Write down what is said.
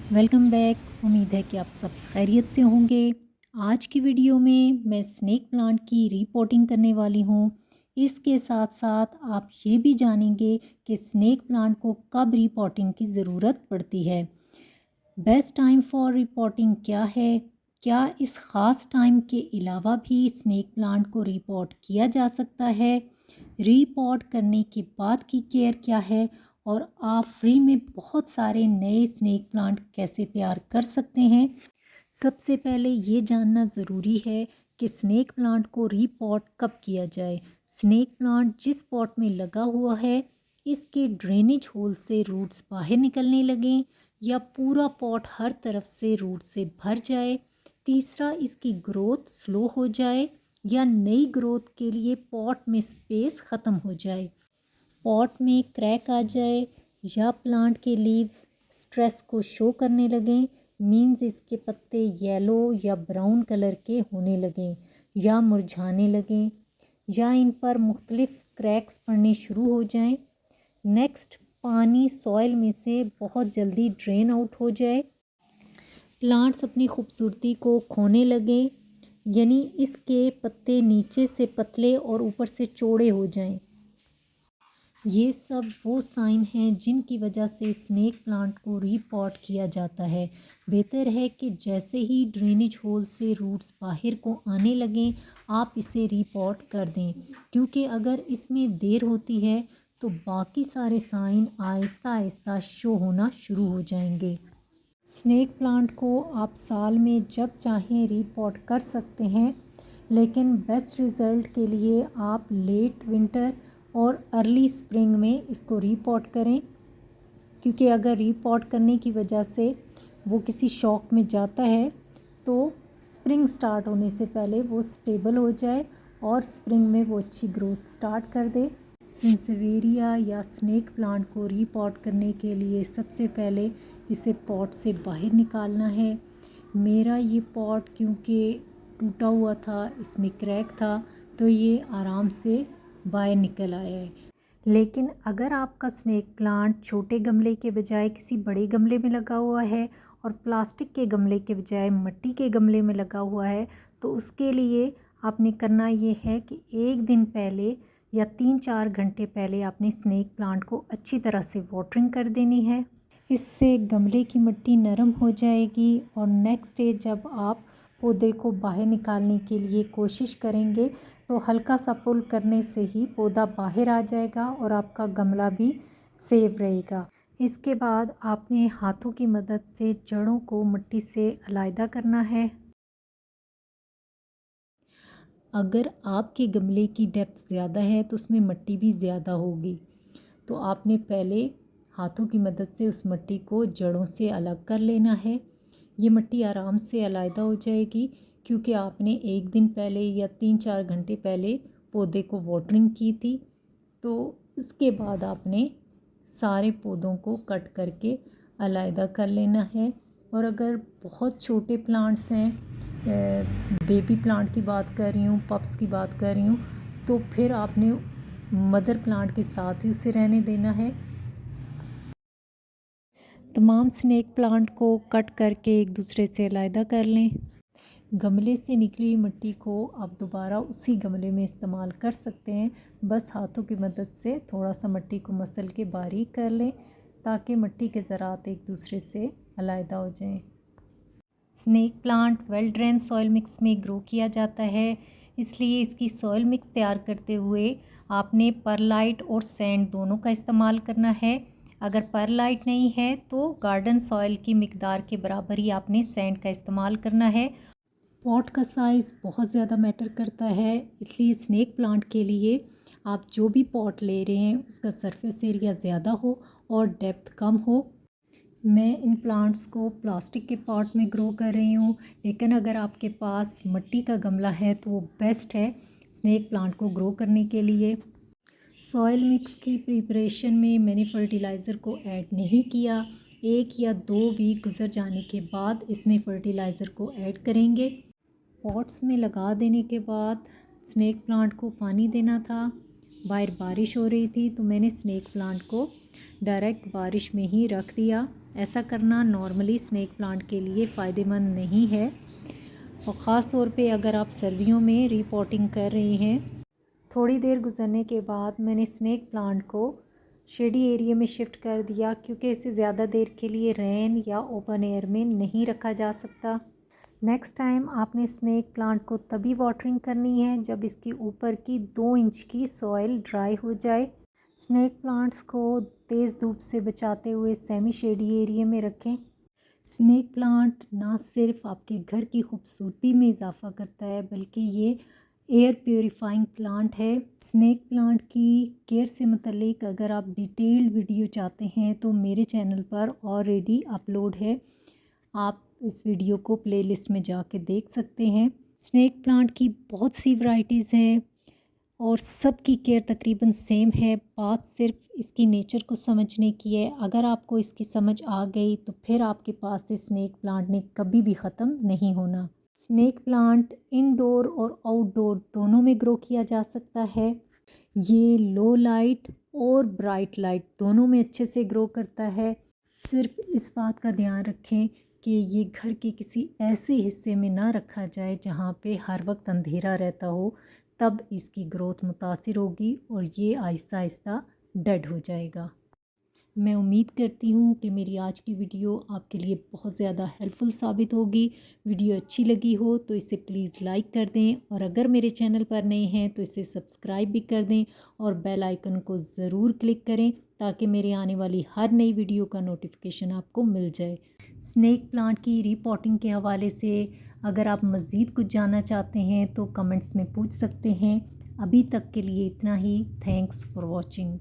Welcome back. उम्मीद है कि आप सब खैरियत से होंगे। आज की वीडियो में मैं स्नेक प्लांट की रिपोर्टिंग करने वाली हूँ। इसके साथ साथ आप ये भी जानेंगे कि स्नेक प्लांट को कब रिपोर्टिंग की ज़रूरत पड़ती है। बेस्ट टाइम फॉर रिपोर्टिंग क्या है, क्या इस ख़ास टाइम के अलावा भी स्नेक प्लांट को रिपोर्ट किया जा सकता है, रिपोर्ट करने के बाद की केयर क्या है, और आप फ्री में बहुत सारे नए स्नेक प्लांट कैसे तैयार कर सकते हैं। सबसे पहले ये जानना ज़रूरी है कि स्नेक प्लांट को रीपॉट कब किया जाए। स्नेक प्लांट जिस पॉट में लगा हुआ है, इसके ड्रेनेज होल से रूट्स बाहर निकलने लगें या पूरा पॉट हर तरफ से रूट से भर जाए। तीसरा, इसकी ग्रोथ स्लो हो जाए या नई ग्रोथ के लिए पॉट में स्पेस ख़त्म हो जाए, पॉट में क्रैक आ जाए या प्लांट के लीव्स स्ट्रेस को शो करने लगें, मीन्स इसके पत्ते येलो या ब्राउन कलर के होने लगें या मुरझाने लगें या इन पर मुख्तलिफ क्रैक्स पड़ने शुरू हो जाएं। नेक्स्ट, पानी सॉइल में से बहुत जल्दी ड्रेन आउट हो जाए, प्लांट्स अपनी खूबसूरती को खोने लगें, यानी इसके पत्ते नीचे से पतले और ऊपर से चौड़े हो जाएं। ये सब वो साइन हैं जिनकी वजह से स्नेक प्लांट को रीपॉट किया जाता है। बेहतर है कि जैसे ही ड्रेनेज होल से रूट्स बाहर को आने लगें, आप इसे रीपॉट कर दें, क्योंकि अगर इसमें देर होती है तो बाकी सारे साइन आहिस्ता आहिस्ता शो होना शुरू हो जाएंगे। स्नेक प्लांट को आप साल में जब चाहें रीपॉट कर सकते हैं, लेकिन बेस्ट रिज़ल्ट के लिए आप लेट विंटर और अर्ली स्प्रिंग में इसको रीपॉट करें, क्योंकि अगर रीपॉट करने की वजह से वो किसी शॉक में जाता है तो स्प्रिंग स्टार्ट होने से पहले वो स्टेबल हो जाए और स्प्रिंग में वो अच्छी ग्रोथ स्टार्ट कर दे। सेंसेवेरिया या स्नेक प्लांट को रीपॉट करने के लिए सबसे पहले इसे पॉट से बाहर निकालना है। मेरा ये पॉट क्योंकि टूटा हुआ था, इसमें क्रैक था, तो ये आराम से बाहर निकल आया है। लेकिन अगर आपका स्नेक प्लांट छोटे गमले के बजाय किसी बड़े गमले में लगा हुआ है और प्लास्टिक के गमले के बजाय मिट्टी के गमले में लगा हुआ है, तो उसके लिए आपने करना ये है कि एक दिन पहले या 3-4 घंटे पहले आपने स्नेक प्लांट को अच्छी तरह से वाटरिंग कर देनी है। इससे गमले की मिट्टी नरम हो जाएगी और नेक्स्ट डे जब आप पौधे को बाहर निकालने के लिए कोशिश करेंगे तो हल्का सा पुल करने से ही पौधा बाहर आ जाएगा और आपका गमला भी सेफ रहेगा। इसके बाद आपने हाथों की मदद से जड़ों को मिट्टी से अलग करना है। अगर आपके गमले की डेप्थ ज़्यादा है तो उसमें मिट्टी भी ज़्यादा होगी, तो आपने पहले हाथों की मदद से उस मिट्टी को जड़ों से अलग कर लेना है। ये मिट्टी आराम से अलग हो जाएगी क्योंकि आपने एक दिन पहले या 3-4 घंटे पहले पौधे को वाटरिंग की थी। तो उसके बाद आपने सारे पौधों को कट करके अलग कर लेना है। और अगर बहुत छोटे प्लांट्स हैं, बेबी प्लांट की बात कर रही हूँ, पप्स की बात कर रही हूँ, तो फिर आपने मदर प्लांट के साथ ही उसे रहने देना है। तमाम स्नेक प्लांट को कट करके एक दूसरे से अलग कर लें। गमले से निकली मिट्टी को आप दोबारा उसी गमले में इस्तेमाल कर सकते हैं। बस हाथों की मदद से थोड़ा सा मिट्टी को मसल के बारीक कर लें ताकि मिट्टी के ज़रात एक दूसरे से अलग हो जाएं। Snake plant well drain soil mix में ग्रो किया जाता है, इसलिए इसकी सॉइल मिक्स तैयार करते हुए आपने परलाइट और सैंड दोनों का इस्तेमाल करना है। अगर परलाइट नहीं है तो गार्डन सॉइल की मिकदार के बराबर ही आपने सैंड का इस्तेमाल करना है। पॉट का साइज़ बहुत ज़्यादा मैटर करता है, इसलिए स्नेक प्लांट के लिए आप जो भी पॉट ले रहे हैं उसका सरफेस एरिया ज़्यादा हो और डेप्थ कम हो। मैं इन प्लांट्स को प्लास्टिक के पॉट में ग्रो कर रही हूँ, लेकिन अगर आपके पास मिट्टी का गमला है तो वो बेस्ट है स्नेक प्लांट को ग्रो करने के लिए। सॉइल मिक्स की प्रिपरेशन में मैंने फर्टिलाइज़र को ऐड नहीं किया। 1 या 2 वीक गुजर जाने के बाद इसमें फर्टिलाइज़र को ऐड करेंगे। पॉट्स में लगा देने के बाद स्नेक प्लांट को पानी देना था। बाहर बारिश हो रही थी तो मैंने स्नेक प्लांट को डायरेक्ट बारिश में ही रख दिया। ऐसा करना नॉर्मली स्नेक प्लांट के लिए फ़ायदेमंद नहीं है, और ख़ास तौर पे अगर आप सर्दियों में रीपॉटिंग कर रहे हैं। थोड़ी देर गुजरने के बाद मैंने स्नेक प्लांट को शेडी एरिया में शिफ्ट कर दिया, क्योंकि इसे ज़्यादा देर के लिए रेन या ओपन एयर में नहीं रखा जा सकता। नेक्स्ट टाइम आपने स्नेक प्लांट को तभी वाटरिंग करनी है जब इसकी ऊपर की 2 इंच की सॉइल ड्राई हो जाए। स्नेक प्लांट्स को तेज़ धूप से बचाते हुए सेमी शेडी एरिया में रखें। स्नेक प्लांट ना सिर्फ आपके घर की खूबसूरती में इजाफ़ा करता है, बल्कि ये एयर प्योरीफाइंग प्लांट है। स्नेक प्लांट की केयर से मुतल्लिक अगर आप डिटेल्ड वीडियो चाहते हैं तो मेरे चैनल पर ऑलरेडी अपलोड है, आप इस वीडियो को प्लेलिस्ट में जाके देख सकते हैं। स्नेक प्लांट की बहुत सी वैरायटीज़ हैं और सब की केयर तकरीबन सेम है। बात सिर्फ इसकी नेचर को समझने की है। अगर आपको इसकी समझ आ गई तो फिर आपके पास से स्नेक प्लांट ने कभी भी ख़त्म नहीं होना। स्नेक प्लांट इंडोर और आउटडोर दोनों में ग्रो किया जा सकता है। ये लो लाइट और ब्राइट लाइट दोनों में अच्छे से ग्रो करता है। सिर्फ इस बात का ध्यान रखें कि ये घर के किसी ऐसे हिस्से में ना रखा जाए जहाँ पे हर वक्त अंधेरा रहता हो, तब इसकी ग्रोथ मुतासिर होगी और ये आहिस्ता आहिस्ता डेड हो जाएगा। मैं उम्मीद करती हूँ कि मेरी आज की वीडियो आपके लिए बहुत ज़्यादा हेल्पफुल साबित होगी। वीडियो अच्छी लगी हो तो इसे प्लीज़ लाइक कर दें, और अगर मेरे चैनल पर नए हैं तो इसे सब्सक्राइब भी कर दें और बेल आइकन को ज़रूर क्लिक करें ताकि मेरे आने वाली हर नई वीडियो का नोटिफिकेशन आपको मिल जाए। स्नेक प्लांट की रीपॉटिंग के हवाले से अगर आप मज़ीद कुछ जानना चाहते हैं तो कमेंट्स में पूछ सकते हैं। अभी तक के लिए इतना ही। Thanks for watching.